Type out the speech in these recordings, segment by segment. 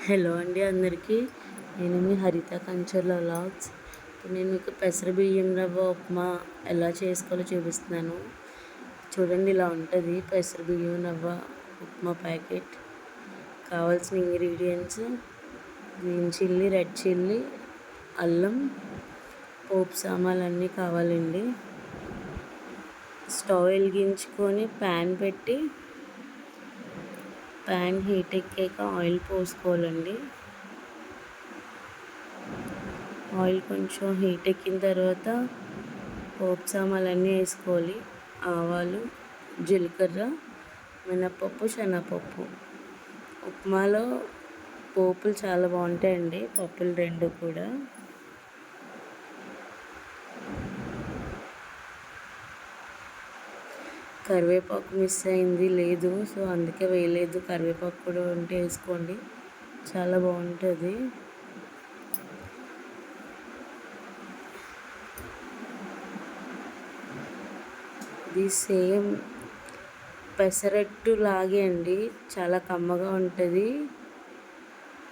Hello అండి అందరికీ. నేను మీ హరిత కంచర్ల వ్లాగ్స్. ఇప్పుడు నేను మీకు పెసర బియ్యం రవ్వ ఉప్మా ఎలా చేసుకోవాలో చూపిస్తున్నాను. చూడండి, ఇలా ఉంటుంది పెసర బియ్యం రవ్వ ఉప్మా ప్యాకెట్. కావాల్సిన ingredients: green chilli, red chilli, అల్లం, పోపు సామాన్లు అన్నీ కావాలండి. స్టవ్ వెలిగించుకొని ప్యాన్ పెట్టి ప్యాన్ హీట్ ఎక్కాక ఆయిల్ పోసుకోవాలండి. ఆయిల్ కొంచెం హీట్ ఎక్కిన తర్వాత పోపు సామాన్లన్నీ వేసుకోవాలి. ఆవాలు, జీలకర్ర, మినపప్పు, శనగపప్పు. ఉప్మాలో పోపులు చాలా బాగుంటాయండి, పప్పులు రెండు కూడా. కరివేపాకు మిస్ అయింది, లేదు, సో అందుకే వేయలేదు. కరివేపాకు కూడా ఉంటే వేసుకోండి, చాలా బాగుంటుంది. ఇది సేమ్ పెసరట్టు లాగే అండి, చాలా కమ్మగా ఉంటుంది.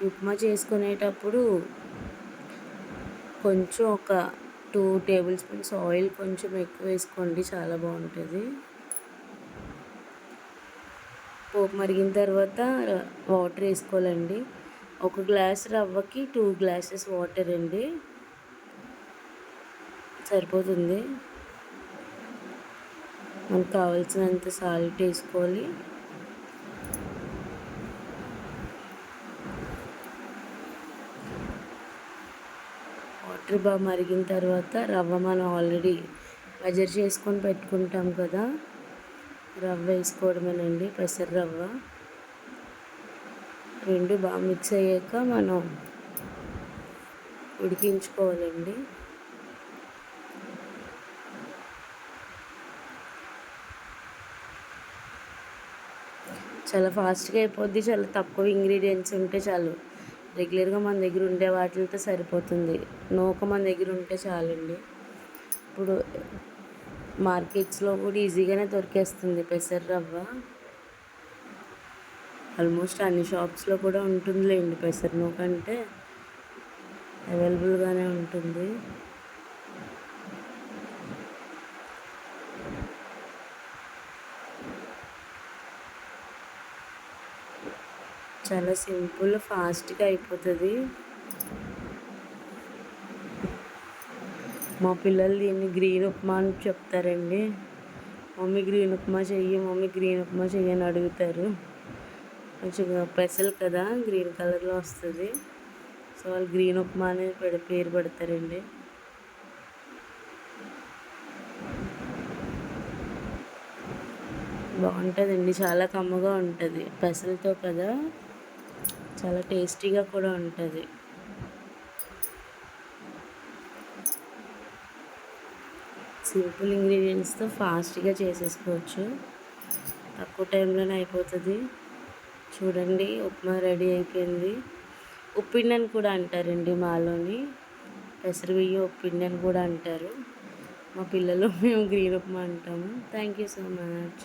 ఉప్మా చేసుకునేటప్పుడు కొంచెం ఒక 2 టేబుల్ స్పూన్స్ ఆయిల్ కొంచెం ఎక్కువ వేసుకోండి, చాలా బాగుంటుంది. పోపు మరిగిన తర్వాత వాటర్ వేసుకోవాలండి. 1 గ్లాస్ రవ్వకి 2 గ్లాసెస్ వాటర్ అండి, సరిపోతుంది. మనకు కావాల్సినంత సాల్ట్ వేసుకోవాలి. వాటర్ బాగా మరిగిన తర్వాత రవ్వ మనం ఆల్రెడీ మెజర్ చేసుకొని పెట్టుకుంటాం కదా, రవ్వ వేసుకోవడమేనండి, పెసర రవ్వ. రెండు బాగా మిక్స్ అయ్యాక మనం ఉడికించుకోవాలండి. చాలా ఫాస్ట్గా అయిపోద్ది, చాలా తక్కువ ఇంగ్రీడియంట్స్ ఉంటే చాలు. రెగ్యులర్గా మన దగ్గర ఉండే వాటితో సరిపోతుంది. నూక మన దగ్గర ఉంటే చాలండి. ఇప్పుడు మార్కెట్స్లో కూడా ఈజీగానే దొరికేస్తుంది పెసర రవ్వ. ఆల్మోస్ట్ అన్ని షాప్స్లో కూడా ఉంటుందిలేండి, పెసర నూక అంటే అవైలబుల్గానే ఉంటుంది. చాలా సింపుల్, ఫాస్ట్గా అయిపోతుంది. మా పిల్లలు దీన్ని గ్రీన్ ఉప్మా అని చెప్తారండి. మమ్మీ గ్రీన్ ఉప్మా చెయ్యి, మమ్మీ గ్రీన్ ఉప్మా చెయ్యి అని అడుగుతారు. కొంచెం పెసలు కదా, గ్రీన్ కలర్లో వస్తుంది, సో వాళ్ళు గ్రీన్ ఉప్మా అనే పేరు పెడతారండి. బాగుంటుందండి, చాలా కమ్మగా ఉంటుంది, పెసలతో కదా, చాలా టేస్టీగా కూడా ఉంటుంది. సింపుల్ ఇంగ్రీడియంట్స్తో ఫాస్ట్గా చేసేసుకోవచ్చు, తక్కువ టైంలోనే అయిపోతుంది. చూడండి, ఉప్మా రెడీ అయిపోయింది. ఉప్పిండి అని కూడా అంటారండి మాలోని, పెసర బియ్యం ఉప్పిండి అని కూడా అంటారు. మా పిల్లలు మేము గ్రీన్ ఉప్మా అంటాము. Thank you so much.